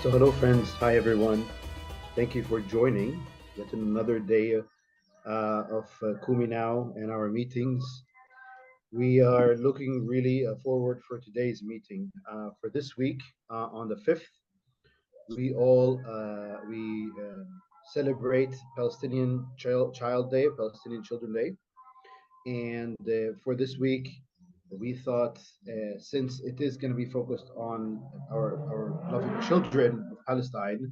So hello friends, hi everyone. Thank you for joining yet another day of Kumi now and our meetings. We are looking really forward for today's meeting. For this week, on the 5th, we celebrate Palestinian Child Day, Palestinian Children Day. And for this week, we thought since it is going to be focused on our loving children of Palestine,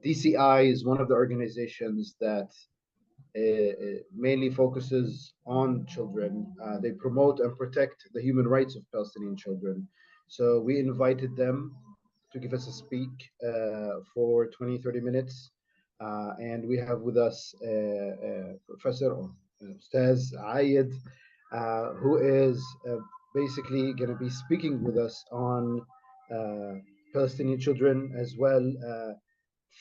DCI is one of the organizations that mainly focuses on children. They promote and protect the human rights of Palestinian children. So we invited them to give us a speak for 20-30 minutes. And we have with us Professor Ustaz Ayed, who is basically going to be speaking with us on Palestinian children as well,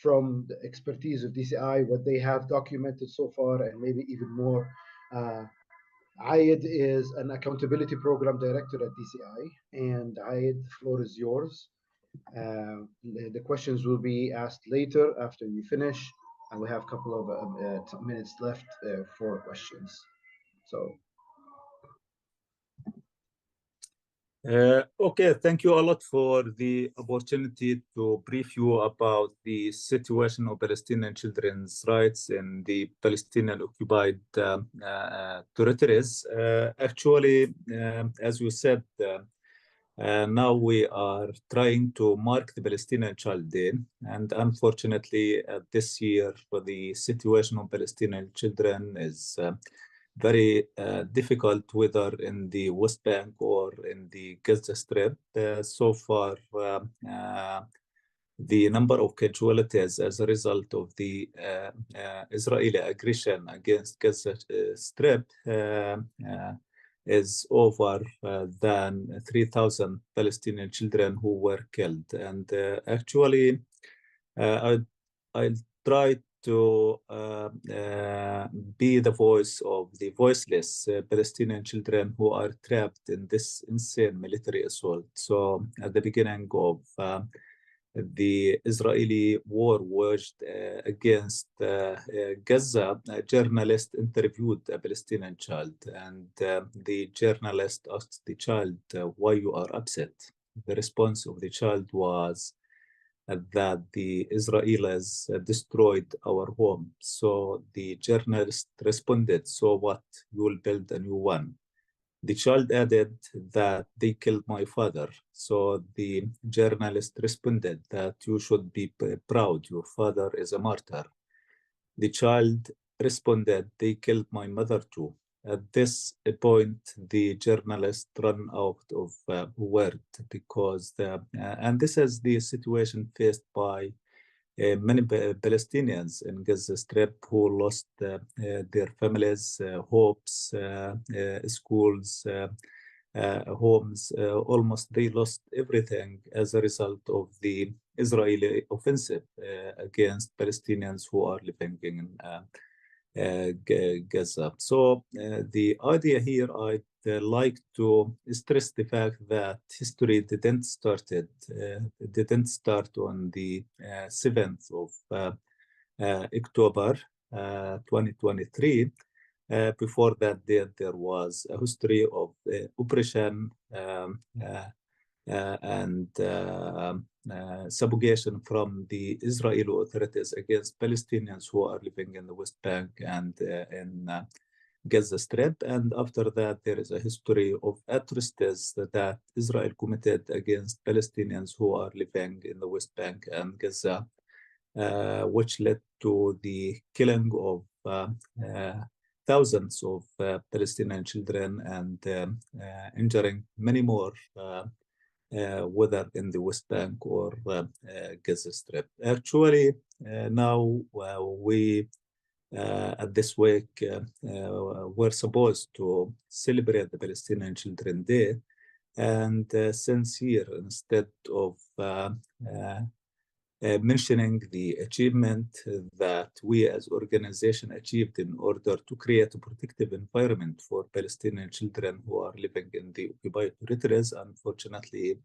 from the expertise of DCI, what they have documented so far, and maybe even more. Ayed is an accountability program director at DCI, and Ayed, the floor is yours. The questions will be asked later after you finish, and we have a couple of minutes left for questions. So. Okay, thank you a lot for the opportunity to brief you about the situation of Palestinian children's rights in the Palestinian occupied territories. Actually, as you said, now we are trying to mark the Palestinian Child Day, and unfortunately, this year, the situation of Palestinian children is very difficult, whether in the West Bank or in the Gaza Strip. So far, the number of casualties as a result of the Israeli aggression against Gaza Strip is over than 3,000 Palestinian children who were killed. And actually, I'll try to be the voice of the voiceless Palestinian children who are trapped in this insane military assault. So at the beginning of the Israeli war waged against Gaza, a journalist interviewed a Palestinian child, and the journalist asked the child, why you are upset? The response of the child was that the Israelis destroyed our home. So the journalist responded, so what? You will build a new one. The child added that they killed my father. So the journalist responded that you should be proud, your father is a martyr. The child responded, they killed my mother too. At this point, the journalist ran out of words because, and this is the situation faced by many Palestinians in Gaza Strip who lost their families, hopes, schools, homes. Almost they lost everything as a result of the Israeli offensive against Palestinians who are living in Gaza. So the idea here, I'd like to stress the fact that history didn't start on the 7th of October 2023. Before that date, there was a history of oppression and subjugation from the Israeli authorities against Palestinians who are living in the West Bank and in Gaza Strip. And after that, there is a history of atrocities that Israel committed against Palestinians who are living in the West Bank and Gaza, which led to the killing of thousands of Palestinian children and injuring many more, whether in the West Bank or Gaza Strip. Actually, now we at this week we're supposed to celebrate the Palestinian Children Day, and since here, instead of mentioning the achievement that we as organization achieved in order to create a protective environment for Palestinian children who are living in the occupied territories, unfortunately,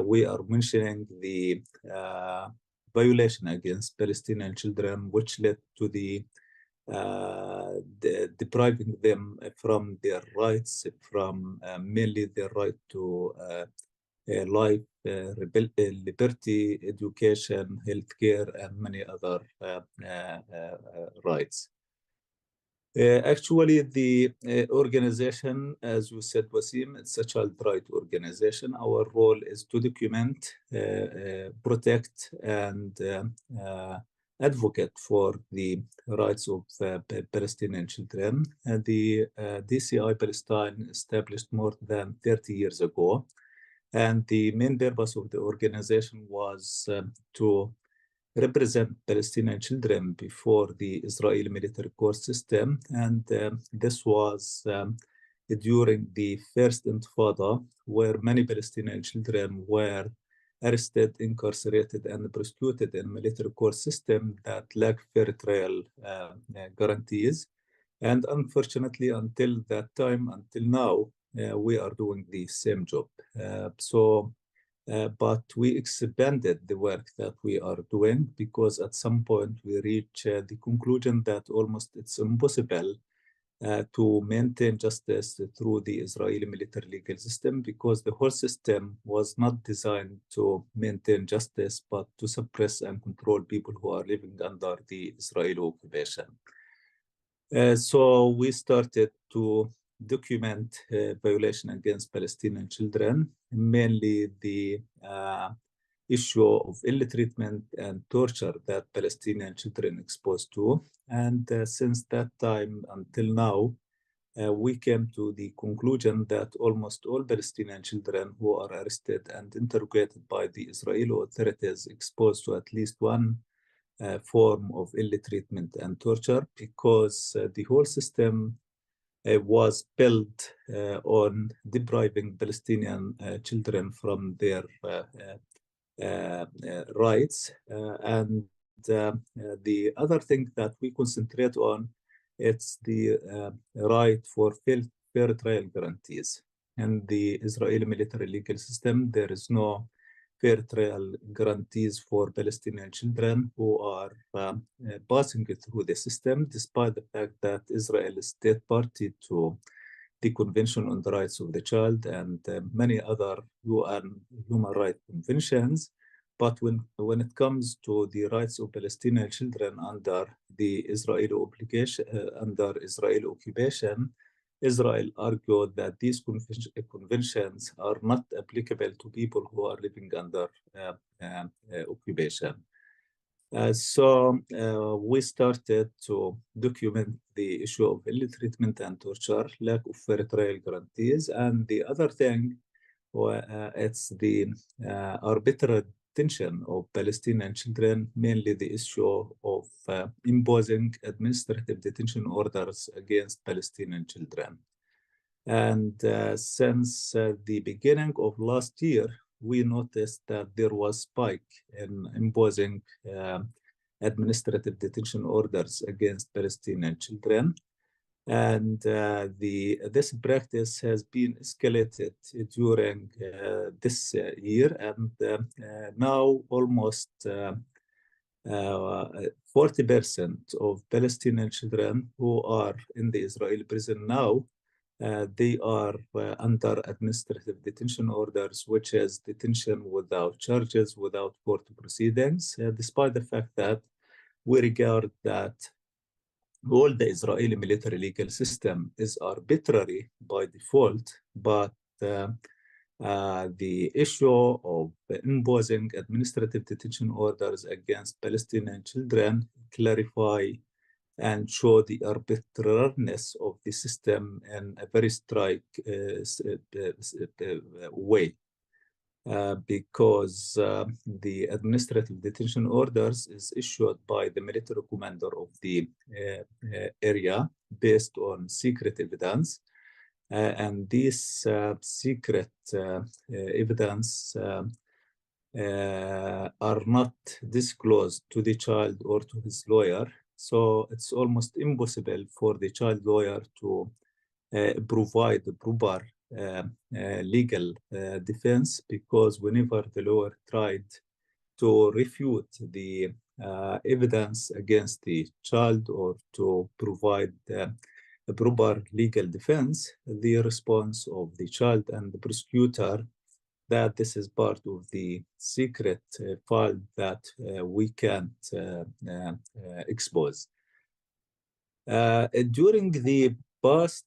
we are mentioning the violation against Palestinian children, which led to the depriving them from their rights, from mainly their right to life, liberty, education, healthcare, and many other rights. Actually, the organization, as you said, Wasim, it's a child right organization. Our role is to document, protect, and advocate for the rights of Palestinian children. The DCI Palestine established more than 30 years ago. And the main purpose of the organization was to represent Palestinian children before the Israeli military court system. And this was during the first Intifada, where many Palestinian children were arrested, incarcerated, and prosecuted in military court system that lack fair trial guarantees. And unfortunately, until that time, until now, we are doing the same job. But we expanded the work that we are doing because at some point we reach the conclusion that almost it's impossible to maintain justice through the Israeli military legal system, because the whole system was not designed to maintain justice, but to suppress and control people who are living under the Israeli occupation. So we started to document violation against Palestinian children, mainly the issue of ill treatment and torture that Palestinian children exposed to. And since that time until now, we came to the conclusion that almost all Palestinian children who are arrested and interrogated by the Israeli authorities exposed to at least one form of ill treatment and torture, because the whole system was built on depriving Palestinian children from their rights. And the other thing that we concentrate on, it's the right for fair trial guarantees. In the Israeli military legal system, there is no fair trial guarantees for Palestinian children who are passing through the system, despite the fact that Israel is state party to the Convention on the Rights of the Child and many other UN human rights conventions. But when it comes to the rights of Palestinian children under the Israeli obligation, under Israeli occupation, Israel argued that these conventions are not applicable to people who are living under occupation. So we started to document the issue of ill treatment and torture, lack of fair trial guarantees, and the other thing, it's the arbitrary detention of Palestinian children, mainly the issue of imposing administrative detention orders against Palestinian children. And since the beginning of last year, we noticed that there was spike in imposing administrative detention orders against Palestinian children. And this practice has been escalated during this year, and now almost 40% of Palestinian children who are in the Israeli prison now, they are under administrative detention orders, which is detention without charges, without court proceedings, despite the fact that we regard that all the Israeli military legal system is arbitrary by default, but the issue of imposing administrative detention orders against Palestinian children clarify and show the arbitrariness of the system in a very strike way. Because the administrative detention orders is issued by the military commander of the area based on secret evidence. And these secret evidence are not disclosed to the child or to his lawyer. So it's almost impossible for the child lawyer to provide the proper legal defense, because whenever the lawyer tried to refute the evidence against the child or to provide a proper legal defense, the response of the child and the prosecutor that this is part of the secret file that we can't expose. During the past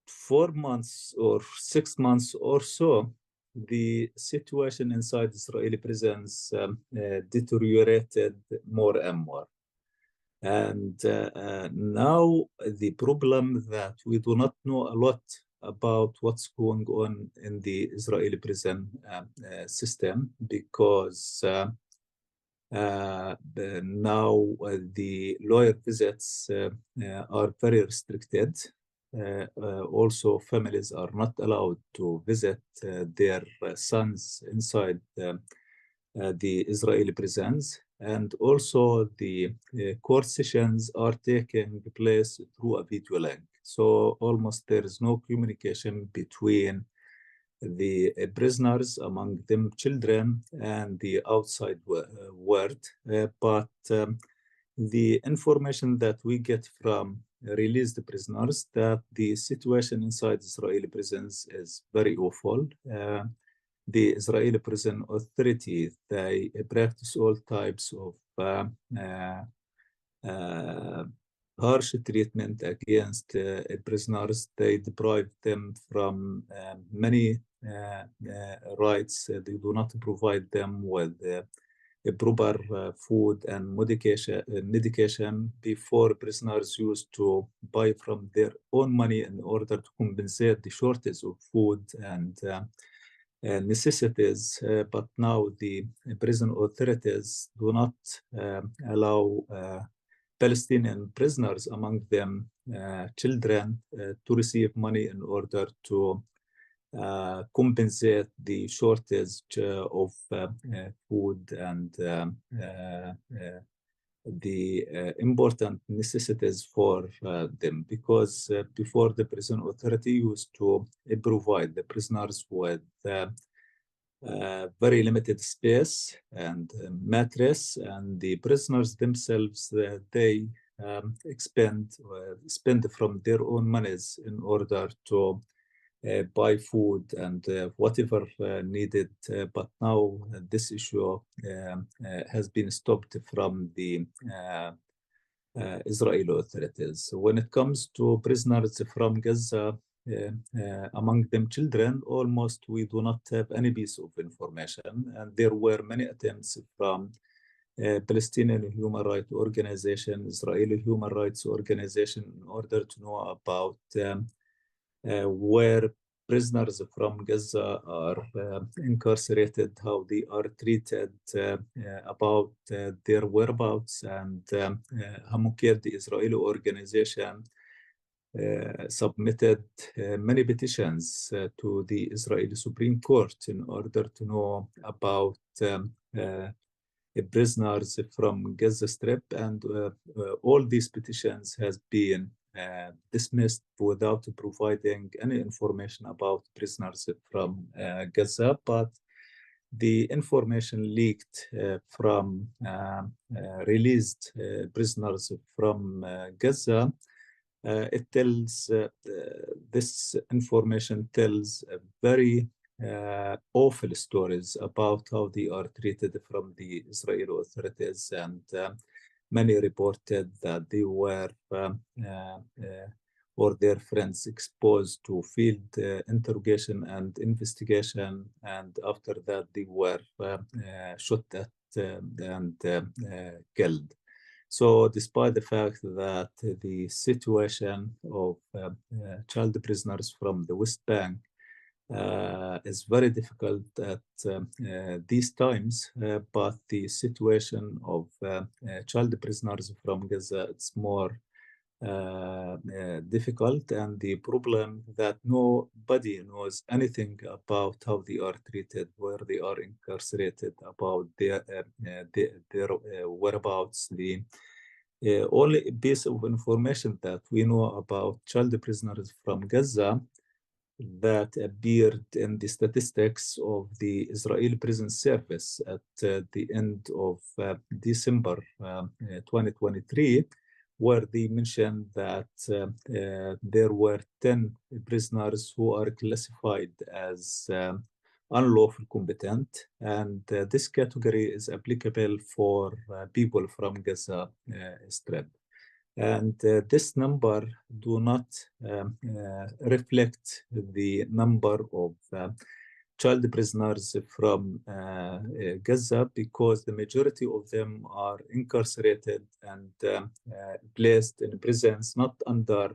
4 months or 6 months or so, the situation inside Israeli prisons deteriorated more and more. And now the problem that we do not know a lot about what's going on in the Israeli prison system, because now the lawyer visits are very restricted. Also, families are not allowed to visit their sons inside the Israeli prisons. And also the court sessions are taking place through a video link. So almost there is no communication between the prisoners, among them children, and the outside world. But the information that we get from released prisoners, that the situation inside Israeli prisons is very awful. The Israeli prison authority, they practice all types of harsh treatment against prisoners. They deprive them from many rights. They do not provide them with proper food and medication. Before, prisoners used to buy from their own money in order to compensate the shortage of food and necessities, but now the prison authorities do not allow Palestinian prisoners, among them children, to receive money in order to compensate the shortage of food and the important necessities for them, because before the prison authority used to provide the prisoners with very limited space and mattress, and the prisoners themselves, they spend from their own monies in order to buy food and whatever needed. But now this issue has been stopped from the Israeli authorities. When it comes to prisoners from Gaza, among them children, almost we do not have any piece of information. And there were many attempts from Palestinian human rights organization, Israeli human rights organization, in order to know about where prisoners from Gaza are incarcerated, how they are treated, about their whereabouts. And Hamukir, the Israeli organization, submitted many petitions to the Israeli Supreme Court in order to know about prisoners from Gaza Strip, and all these petitions has been dismissed without providing any information about prisoners from Gaza. But the information leaked from released prisoners from Gaza, it tells, this information tells very awful stories about how they are treated from the Israeli authorities, and many reported that they were or their friends exposed to field interrogation and investigation, and after that they were shot at and killed. So despite the fact that the situation of child prisoners from the West Bank is very difficult at these times, but the situation of child prisoners from Gaza, it's more difficult, and the problem that nobody knows anything about how they are treated, where they are incarcerated, about their whereabouts. The only piece of information that we know about child prisoners from Gaza that appeared in the statistics of the Israeli prison service at the end of December 2023, where they mentioned that there were 10 prisoners who are classified as unlawful combatant, and this category is applicable for people from Gaza Strip. And this number do not reflect the number of child prisoners from Gaza, because the majority of them are incarcerated and placed in prisons not under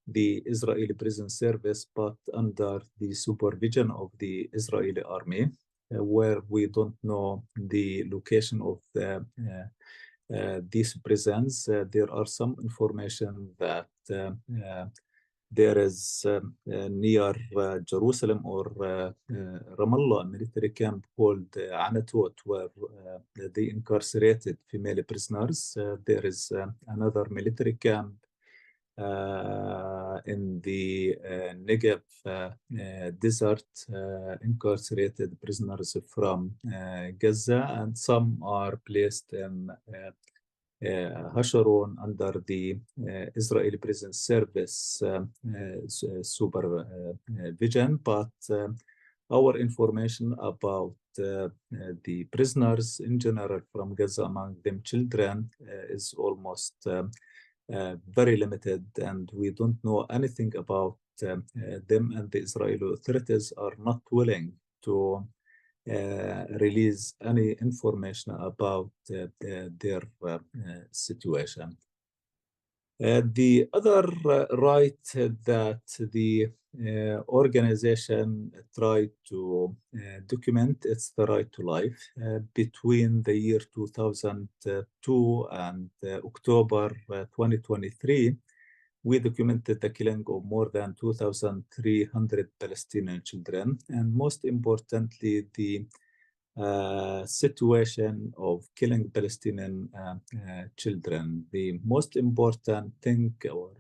the Israeli prison service, but under the supervision of the Israeli army, where we don't know the location of these prisons. There are some information that there is near Jerusalem or Ramallah, a military camp called Anatot, where they incarcerated female prisoners. There is another military camp in the Negev desert, incarcerated prisoners from Gaza, and some are placed in Hasharon under the Israeli prison service supervision. But our information about the prisoners in general from Gaza, among them children, is almost very limited, and we don't know anything about them, and the Israeli authorities are not willing to release any information about their situation. The other right that the organization tried to document, it's the right to life. Between the year 2002 and October 2023, we documented the killing of more than 2,300 Palestinian children, and most importantly, the situation of killing Palestinian children. The most important thing or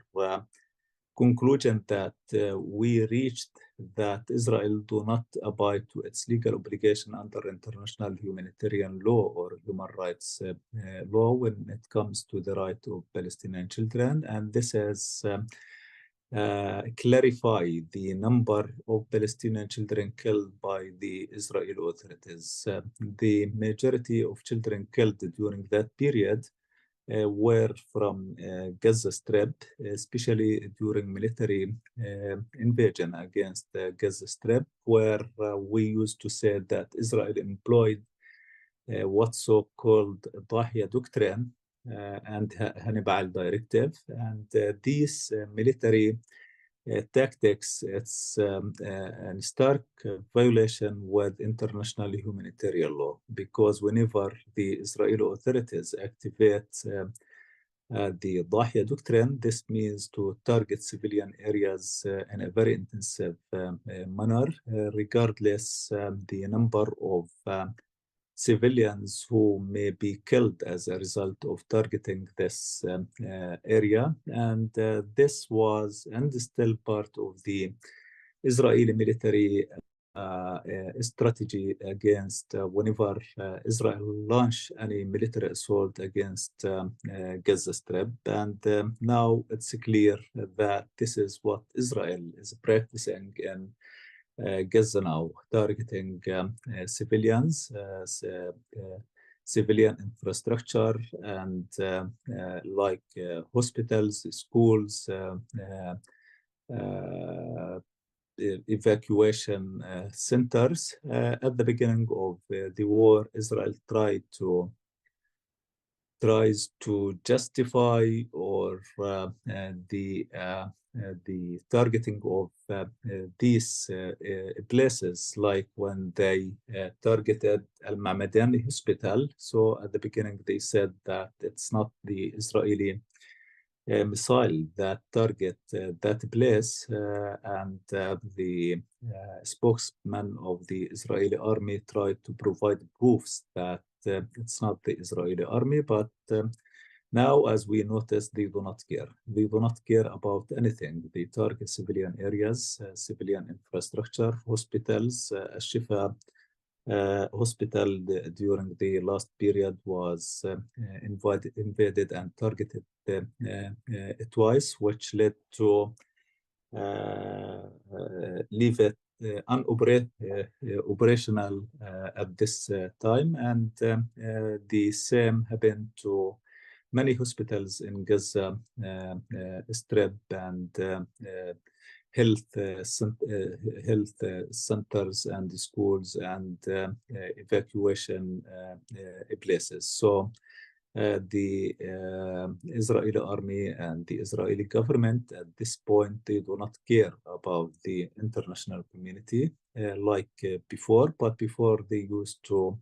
conclusion that we reached, that Israel do not abide to its legal obligation under international humanitarian law or human rights law when it comes to the right of Palestinian children. And this has clarify the number of Palestinian children killed by the Israeli authorities. The majority of children killed during that period were from Gaza Strip, especially during military invasion against the Gaza Strip, where we used to say that Israel employed what's so-called Dahya Doctrine and Hannibal Directive. And these military tactics, it's a stark violation with international humanitarian law, because whenever the Israeli authorities activate the Dahya Doctrine, this means to target civilian areas in a very intensive manner, regardless the number of civilians who may be killed as a result of targeting this area. And this was and is still part of the Israeli military strategy against whenever Israel launch any military assault against Gaza Strip. And now it's clear that this is what Israel is practicing in Gaza now, targeting civilians, civilian infrastructure, and like hospitals, schools, evacuation centers. At the beginning of the war, Israel tries to justify or the targeting of these places, like when they targeted Al Mamadani Hospital. So at the beginning, they said that it's not the Israeli missile that target that place, and the spokesman of the Israeli army tried to provide proofs that it's not the Israeli army, but Now, as we notice, they do not care. They do not care about anything. They target civilian areas, civilian infrastructure, hospitals. Shifa hospital during the last period was invaded and targeted twice, which led to leave it operational at this time. And the same happened to many hospitals in Gaza, Strip and health centers and schools and evacuation places. So the Israeli army and the Israeli government at this point, they do not care about the international community like before, but before they used to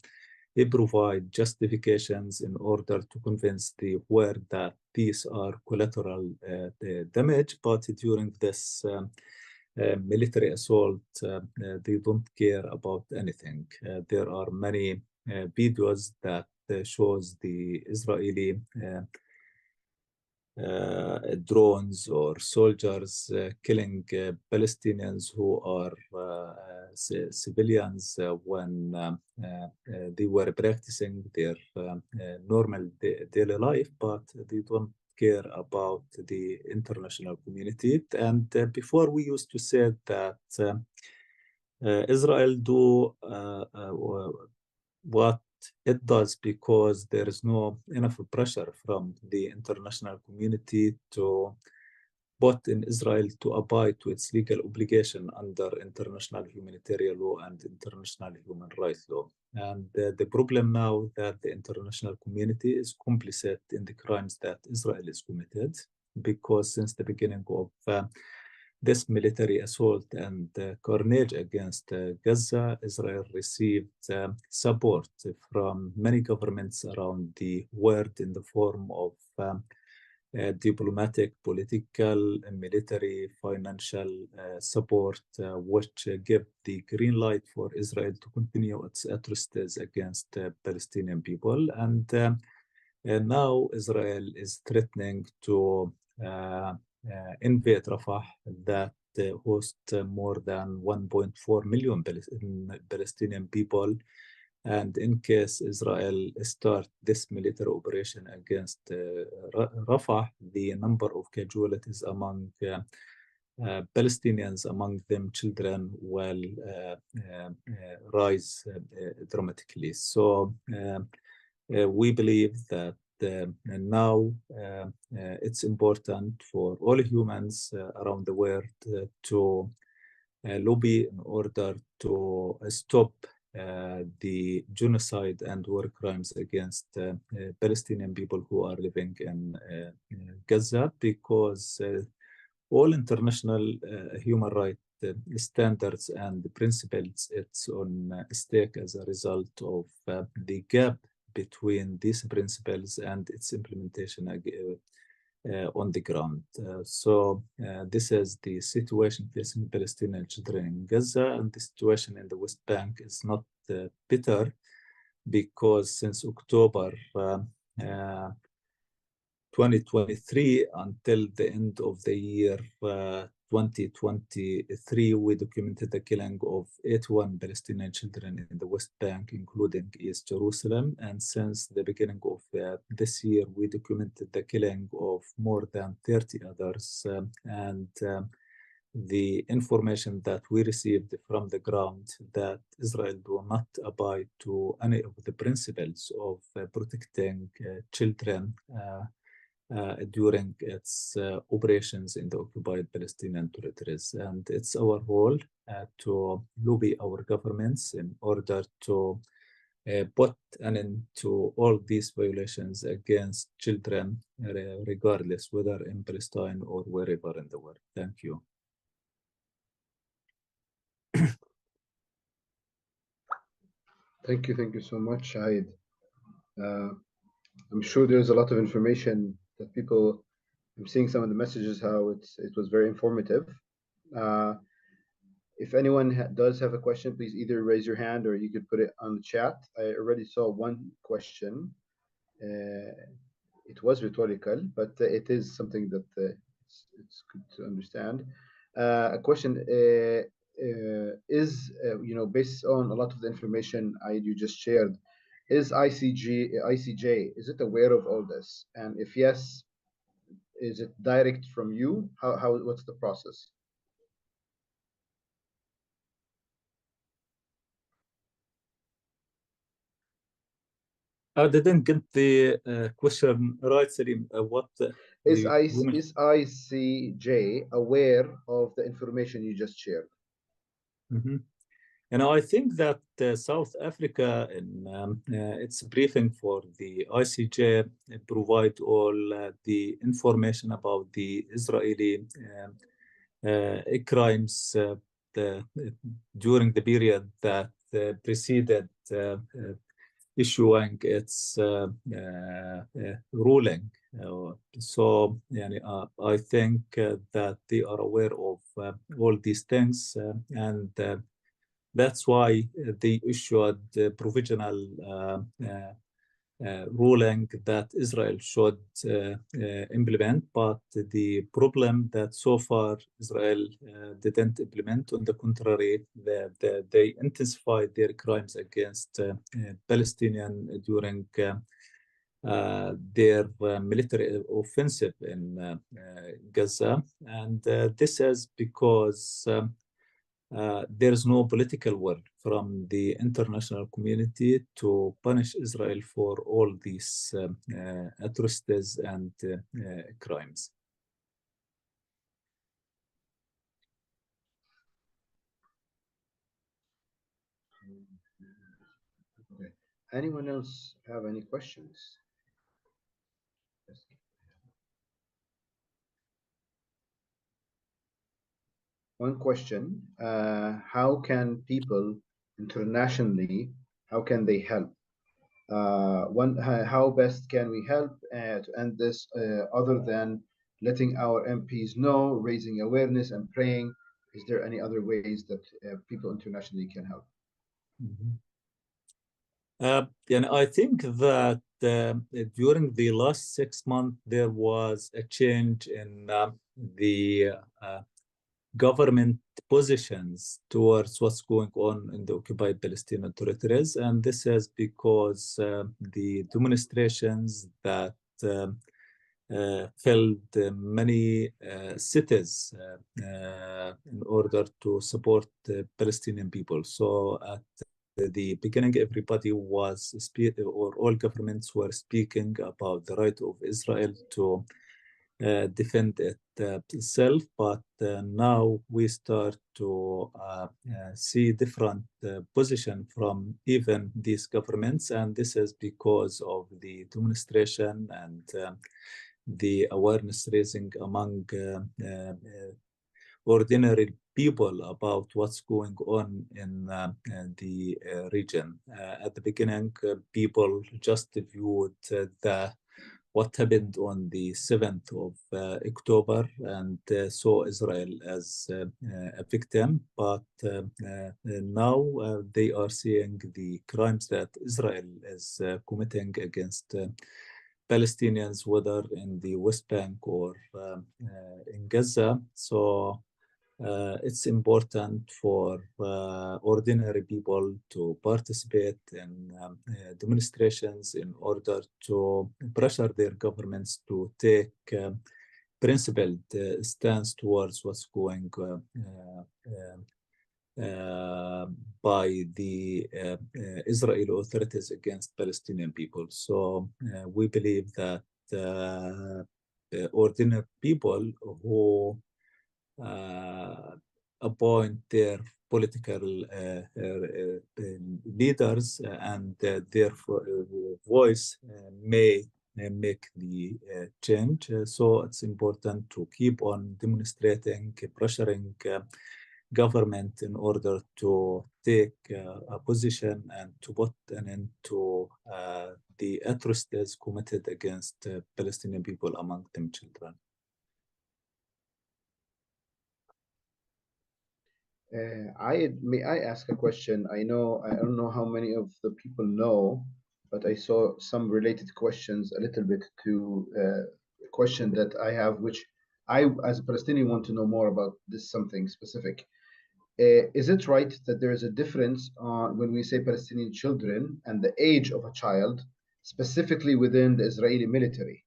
provide justifications in order to convince the world that these are collateral damage, but during this military assault, they don't care about anything. There are many videos that shows the Israeli drones or soldiers killing Palestinians who are civilians when they were practicing their normal daily life, but they don't care about the international community. And before we used to say that Israel do what it does because there is no enough pressure from the international community to put in Israel to abide to its legal obligation under international humanitarian law and international human rights law. And the problem now that the international community is complicit in the crimes that Israel is committed, because since the beginning of this military assault and carnage against Gaza, Israel received support from many governments around the world in the form of diplomatic, political, military, financial support, which give the green light for Israel to continue its atrocities against Palestinian people. And now Israel is threatening to invade Rafah that hosts more than 1.4 million Palestinian people. And in case Israel start this military operation against Rafah, the number of casualties among Palestinians, among them children, will rise dramatically. So we believe that now it's important for all humans around the world to lobby in order to stop the genocide and war crimes against Palestinian people who are living in Gaza, because all international human rights standards and principles, it's on stake as a result of the gap between these principles and its implementation on the ground. So this is the situation facing Palestinian children in Gaza, and the situation in the West Bank is not better, because since October 2023 until the end of the year 2023, we documented the killing of 81 Palestinian children in the West Bank, including East Jerusalem. And since the beginning of this year, we documented the killing of more than 30 others. The information that we received from the ground that Israel do not abide to any of the principles of protecting children during its operations in the occupied Palestinian territories. And it's our role to lobby our governments in order to put an end to all these violations against children, regardless whether in Palestine or wherever in the world. Thank you. Thank you so much, Shahid. I'm sure there's a lot of information that people. I'm seeing some of the messages how it was very informative. If anyone does have a question, please either raise your hand or you could put it on the chat. I already saw one question. it was rhetorical, but it is something that it's good to understand. A question is, based on a lot of the information you just shared, is ICJ, is it aware of all this? And if yes, is it direct from you? What's the process? I didn't get the question right, Salim. What Is the women? is ICJ aware of the information you just shared? Mhm. And I think that South Africa, in its briefing for the ICJ, provide all the information about the Israeli crimes the, during the period that preceded issuing its ruling. So I think that they are aware of all these things, and that's why they issued provisional ruling that Israel should implement. But the problem that so far Israel didn't implement. On the contrary, they intensified their crimes against Palestinian during their military offensive in Gaza. And this is because there is no political will from the international community to punish Israel for all these atrocities and crimes. Okay. Anyone else have any questions? Yes. One question, how can people internationally, how can they help? How best can we help to end this other than letting our MPs know, raising awareness and praying? Is there any other ways that people internationally can help? Mhm. And I think that during the last 6 months, there was a change in the government positions towards what's going on in the occupied Palestinian territories. And this is because the demonstrations that filled many cities in order to support the Palestinian people. So at the beginning, everybody was or all governments were speaking about the right of Israel to defend itself, but now we start to see different position from even these governments, and this is because of the demonstration and the awareness raising among ordinary people about what's going on in the region. At the beginning, people just viewed the what happened on the 7th of October and saw Israel as a victim. But now they are seeing the crimes that Israel is committing against Palestinians, whether in the West Bank or in Gaza. So it's important for ordinary people to participate in demonstrations in order to pressure their governments to take principled stance towards what's going by the Israeli authorities against Palestinian people. So we believe that ordinary people who appoint their political leaders and their voice may make the change. So it's important to keep on demonstrating, pressuring government in order to take a position and to put an end to the atrocities committed against Palestinian people, among them children. May I ask a question? I don't know how many of the people know but I saw some related questions a little bit to a question that I have, which I, as a Palestinian, want to know more about this something specific. Is it right that there is a difference when we say Palestinian children and the age of a child, specifically within the Israeli military?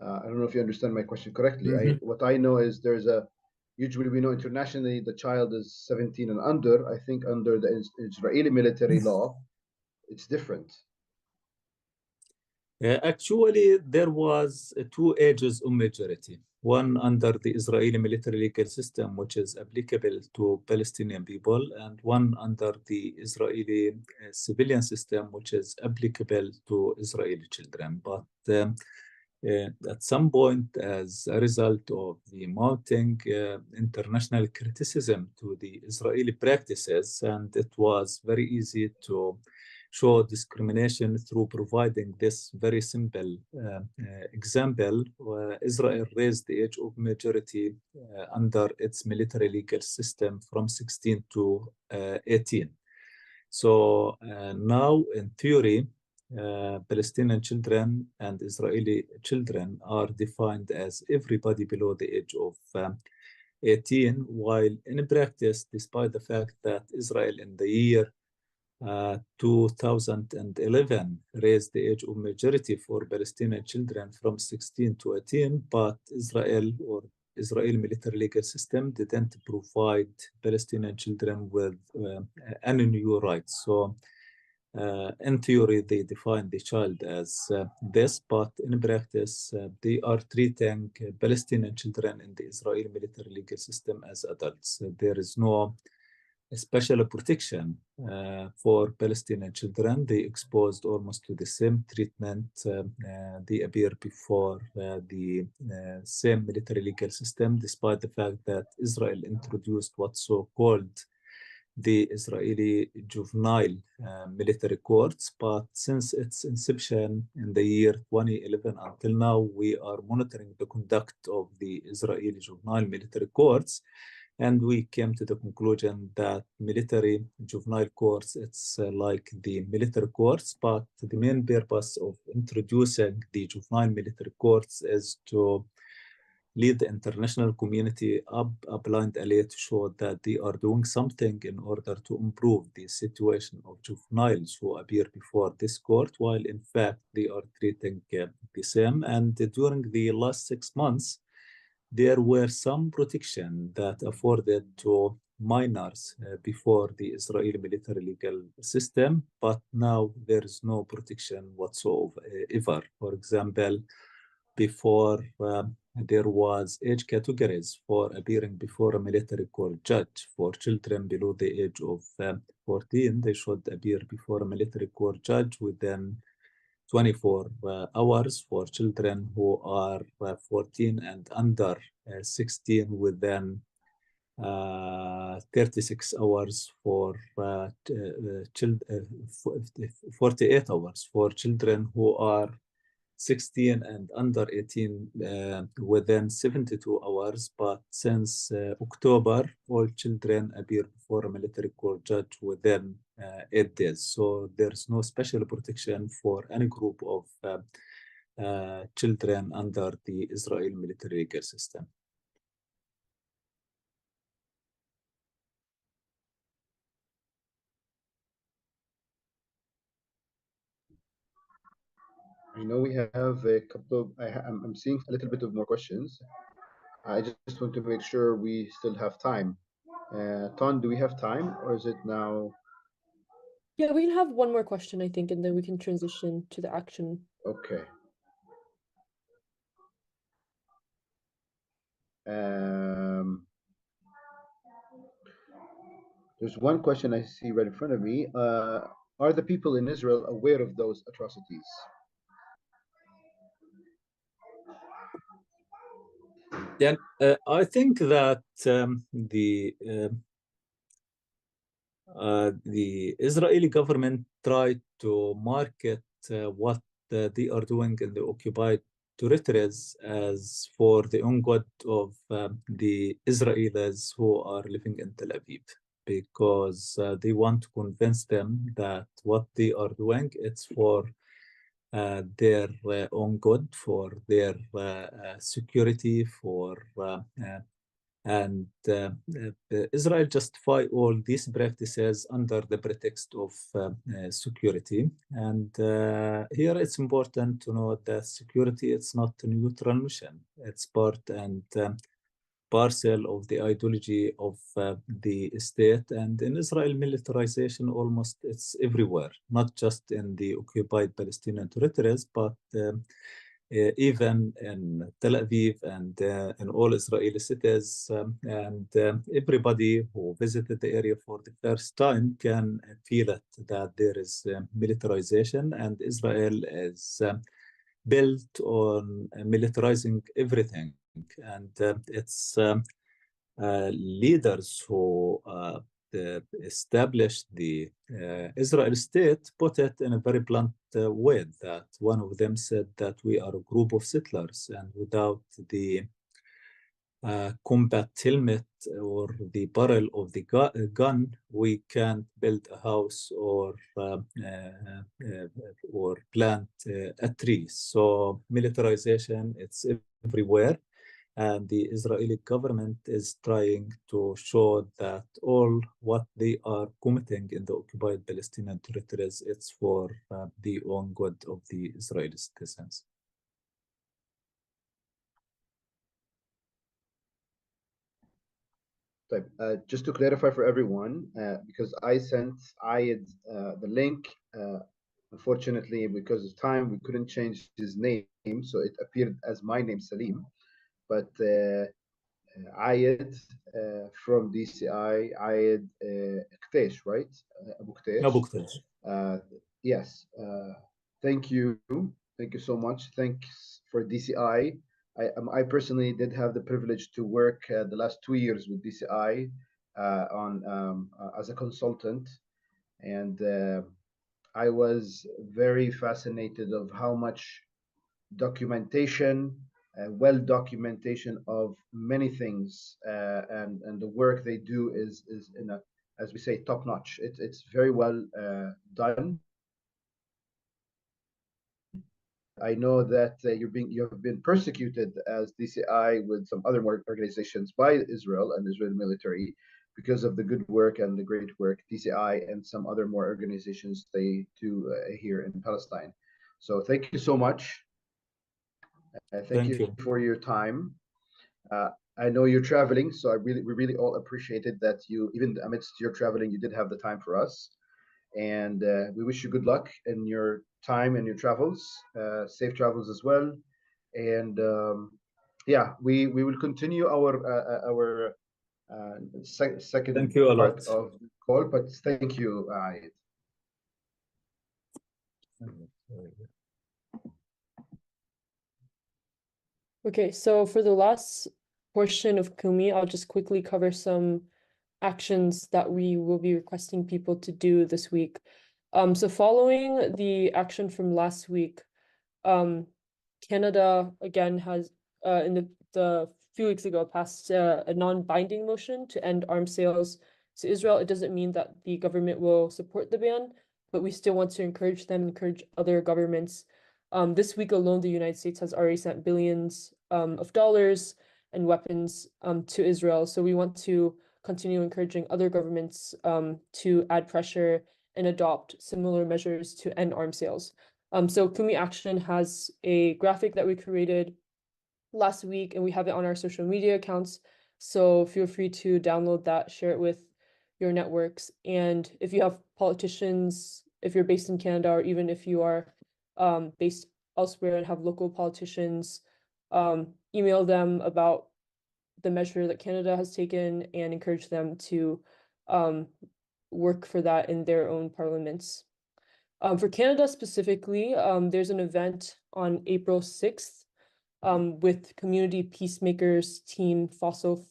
I don't know if you understand my question correctly. Mhm. What I know is usually we know internationally the child is 17 and under. I think under the Israeli military law, it's different. Actually, there was two ages of majority. One under the Israeli military legal system, which is applicable to Palestinian people, and one under the Israeli civilian system, which is applicable to Israeli children. But at some point, as a result of the mounting international criticism to the Israeli practices, and it was very easy to show discrimination through providing this very simple example. Israel raised the age of majority under its military legal system from 16 to 18. So now, in theory, Palestinian children and Israeli children are defined as everybody below the age of 18, while in practice, despite the fact that Israel in the year 2011 raised the age of majority for Palestinian children from 16 to 18, but Israel or Israeli military legal system didn't provide Palestinian children with any new rights. So in theory, they define the child as this, but in practice, they are treating Palestinian children in the Israeli military legal system as adults. There is no special protection for Palestinian children. They exposed almost to the same treatment. They appear before the same military legal system, despite the fact that Israel introduced what's so-called the Israeli juvenile military courts. But since its inception in the year 2011 until now, we are monitoring the conduct of the Israeli juvenile military courts. And we came to the conclusion that military juvenile courts, it's like the military courts, but the main purpose of introducing the juvenile military courts is to lead the international community up a blind alley to show that they are doing something in order to improve the situation of juveniles who appear before this court, while in fact they are treating the same. And during the last 6 months, there were some protection that afforded to minors before the Israeli military legal system, but now there is no protection whatsoever. For example, before there was age categories for appearing before a military court judge. For children below the age of 14, they should appear before a military court judge within 24 hours. For children who are 14 and under 16, within 36 hours. For 48 hours for children who are 16 and under 18 within 72 hours. But since October, all children appear before a military court judge within 8 days. So there's no special protection for any group of children under the Israeli military legal system. I know we have a couple of, I'm seeing a little bit of more questions. I just want to make sure we still have time. Ton, do we have time or is it now? Yeah, we can have one more question, I think, and then we can transition to the action. Okay. There's one question I see right in front of me. Are the people in Israel aware of those atrocities? Yeah, I think that the Israeli government tried to market what they are doing in the occupied territories as for the own good of the Israelis who are living in Tel Aviv. because they want to convince them that what they are doing, it's for their own good, for their security, and Israel justify all these practices under the pretext of security. And here it's important to note that security, it's not a neutral mission. It's part and parcel of the ideology of the state. And in Israel, militarization almost it's everywhere, not just in the occupied Palestinian territories, but even in Tel Aviv and in all Israeli cities. And everybody who visited the area for the first time can feel it, that there is militarization, and Israel is built on militarizing everything. And it's leaders who established the Israel state put it in a very blunt way, that one of them said that we are a group of settlers, and without the combat helmet or the barrel of the gun, we can't build a house or plant a tree. So militarization, it's everywhere. And the Israeli government is trying to show that all what they are committing in the occupied Palestinian territories, it's for the own good of the Israeli citizens. Just to clarify for everyone, because I sent Ayed the link, unfortunately, because of time, we couldn't change his name, so it appeared as my name, Salim. But Ayed from DCI, Ayed Ktesh, right? Abu Ktesh. Abu Ktesh. Yes. Thank you. Thank you so much. Thanks for DCI. I personally did have the privilege to work the last 2 years with DCI as a consultant, and I was very fascinated of how much documentation, documentation of many things, and the work they do is in a, as we say, top notch. It's very well done. I know that you have been persecuted as DCI with some other organizations by Israel and Israeli military because of the good work and the great work DCI and some other more organizations they do here in Palestine. So thank you so much. Thank you for your time. I know you're traveling, so we really all appreciated that you, even amidst your traveling, you did have the time for us. And we wish you good luck in your time and your travels, safe travels as well. And yeah, we will continue our second part of the call, but thank you, Ayed. Okay, so for the last portion of Kumi, I'll just quickly cover some actions that we will be requesting people to do this week. So following the action from last week, Canada again has in the few weeks ago passed a non-binding motion to end arms sales to Israel. It doesn't mean that the government will support the ban, but we still want to encourage them, encourage other governments. This week alone, the United States has already sent billions of dollars and weapons to Israel. So we want to continue encouraging other governments to add pressure and adopt similar measures to end arms sales. So Kumi Action has a graphic that we created last week, and we have it on our social media accounts. So feel free to download that, share it with your networks. And if you have politicians, if you're based in Canada, or even if you are based elsewhere and have local politicians, email them about the measure that Canada has taken and encourage them to work for that in their own parliaments. For Canada specifically, there's an event on April 6th with Community Peacemakers team Fossil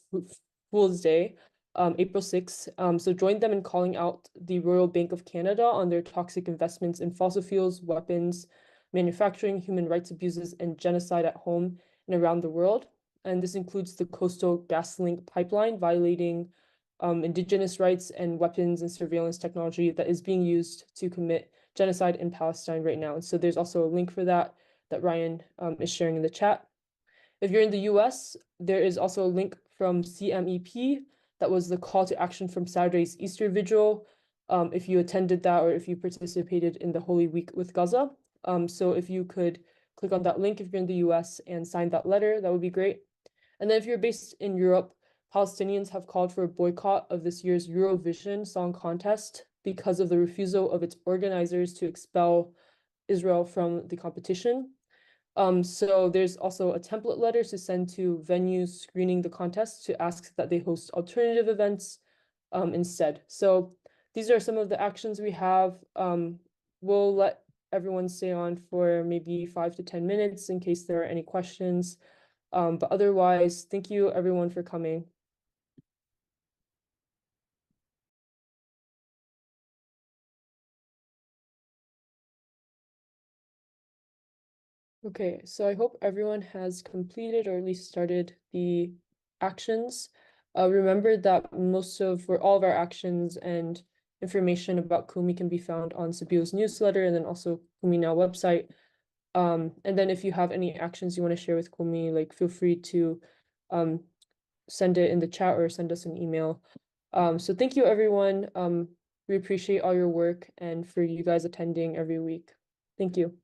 Fools Day, April 6th. So join them in calling out the Royal Bank of Canada on their toxic investments in fossil fuels, weapons, manufacturing, human rights abuses, and genocide at home and around the world. And this includes the Coastal GasLink pipeline violating indigenous rights and weapons and surveillance technology that is being used to commit genocide in Palestine right now. And so there's also a link for that Ryan is sharing in the chat. If you're in the US, there is also a link from CMEP. That was the call to action from Saturday's Easter Vigil. If you attended that or if you participated in the Holy Week with Gaza. So if you could click on that link if you're in the US and sign that letter, that would be great. And then if you're based in Europe, Palestinians have called for a boycott of this year's Eurovision Song Contest because of the refusal of its organizers to expel Israel from the competition. So there's also a template letter to send to venues screening the contest to ask that they host alternative events instead. So these are some of the actions we have. We'll let everyone stay on for maybe 5 to 10 minutes in case there are any questions. But otherwise, thank you everyone for coming. Okay, so I hope everyone has completed or at least started the actions. Remember that all of our actions and information about Kumi can be found on Sabil's newsletter and then also Kumi Now website. And then if you have any actions you want to share with Kumi, like feel free to send it in the chat or send us an email. So thank you everyone. We appreciate all your work and for you guys attending every week. Thank you.